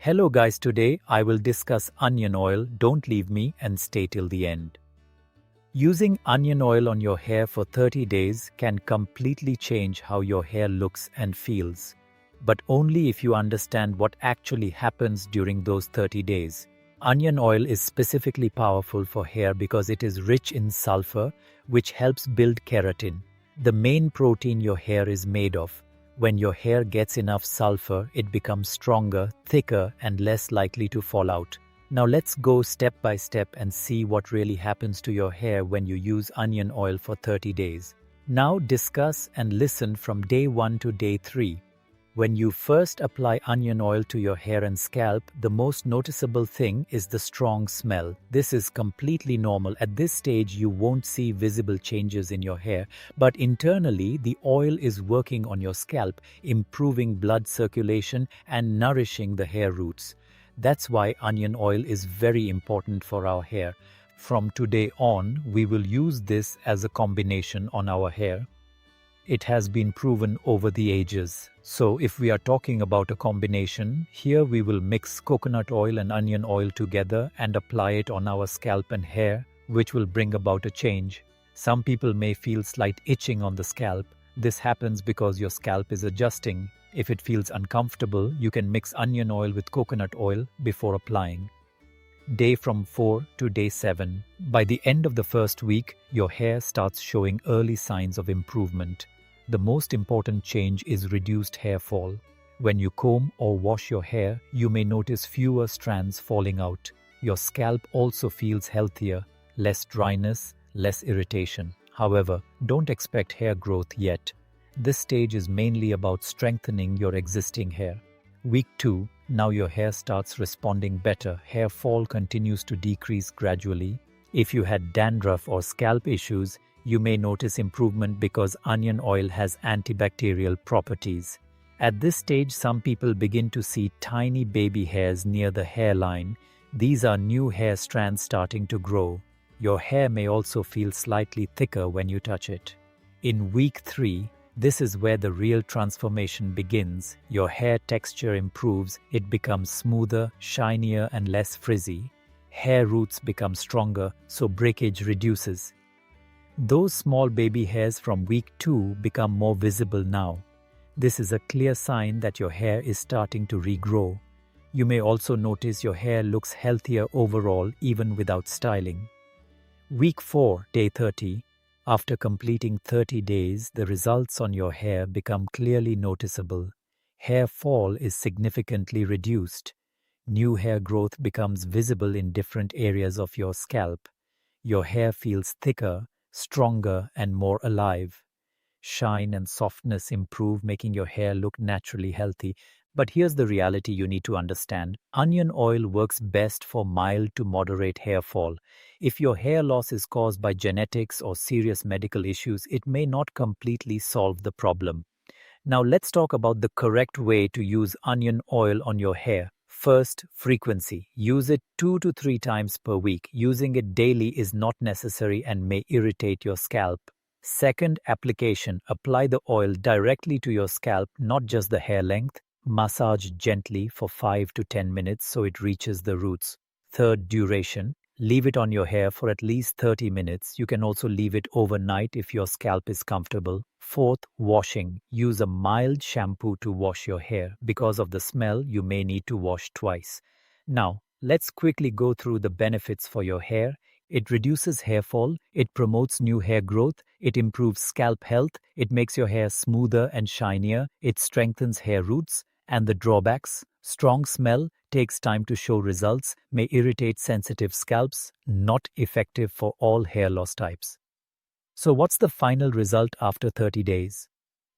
Hello guys, today I will discuss onion oil. Don't leave me and stay till the end. Using onion oil on your hair for 30 days can completely change how your hair looks and feels, but only if you understand what actually happens during those 30 days. Onion oil is specifically powerful for hair because it is rich in sulfur, which helps build keratin, the main protein your hair is made of. When your hair gets enough sulfur, it becomes stronger, thicker, and less likely to fall out. Now let's go step by step and see what really happens to your hair when you use onion oil for 30 days. Now discuss and listen from day 1 to day 3. When you first apply onion oil to your hair and scalp, the most noticeable thing is the strong smell. This is completely normal. At this stage, you won't see visible changes in your hair, but internally, the oil is working on your scalp, improving blood circulation and nourishing the hair roots. That's why onion oil is very important for our hair. From today on, we will use this as a combination on our hair. It has been proven over the ages. So if we are talking about a combination, here we will mix coconut oil and onion oil together and apply it on our scalp and hair, which will bring about a change. Some people may feel slight itching on the scalp. This happens because your scalp is adjusting. If it feels uncomfortable, you can mix onion oil with coconut oil before applying. Day from 4 to day 7. By the end of the first week, your hair starts showing early signs of improvement. The most important change is reduced hair fall. When you comb or wash your hair, you may notice fewer strands falling out. Your scalp also feels healthier, less dryness, less irritation. However, don't expect hair growth yet. This stage is mainly about strengthening your existing hair. Week 2, now your hair starts responding better. Hair fall continues to decrease gradually. If you had dandruff or scalp issues, you may notice improvement because onion oil has antibacterial properties. At this stage, some people begin to see tiny baby hairs near the hairline. These are new hair strands starting to grow. Your hair may also feel slightly thicker when you touch it. In week 3, this is where the real transformation begins. Your hair texture improves, it becomes smoother, shinier, and less frizzy. Hair roots become stronger, so breakage reduces. Those small baby hairs from week 2 become more visible now. This is a clear sign that your hair is starting to regrow. You may also notice your hair looks healthier overall even without styling. Week 4, day 30. After completing 30 days, the results on your hair become clearly noticeable. Hair fall is significantly reduced. New hair growth becomes visible in different areas of your scalp. Your hair feels thicker, stronger, and more alive. Shine and softness improve, making your hair look naturally healthy. But here's the reality you need to understand. Onion oil works best for mild to moderate hair fall. If your hair loss is caused by genetics or serious medical issues, it may not completely solve the problem. Now let's talk about the correct way to use onion oil on your hair. First, frequency. Use it 2 to 3 times per week. Using it daily is not necessary and may irritate your scalp. Second, application. Apply the oil directly to your scalp, not just the hair length. Massage gently for 5 to 10 minutes so it reaches the roots. Third, duration. Leave it on your hair for at least 30 minutes. You can also leave it overnight if your scalp is comfortable. Fourth, washing. Use a mild shampoo to wash your hair. Because of the smell, you may need to wash twice. Now, let's quickly go through the benefits for your hair. It reduces hair fall, it promotes new hair growth, it improves scalp health, it makes your hair smoother and shinier, it strengthens hair roots. And the drawbacks: strong smell, takes time to show results, may irritate sensitive scalps, not effective for all hair loss types. So what's the final result after 30 days?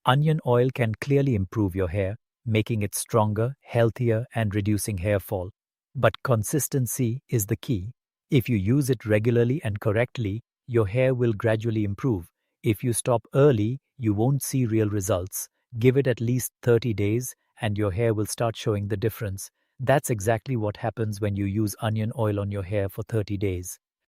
Onion oil can clearly improve your hair, making it stronger, healthier, and reducing hair fall. But consistency is the key. If you use it regularly and correctly, your hair will gradually improve. If you stop early, you won't see real results. Give it at least 30 days, and your hair will start showing the difference. That's exactly what happens when you use onion oil on your hair for 30 days.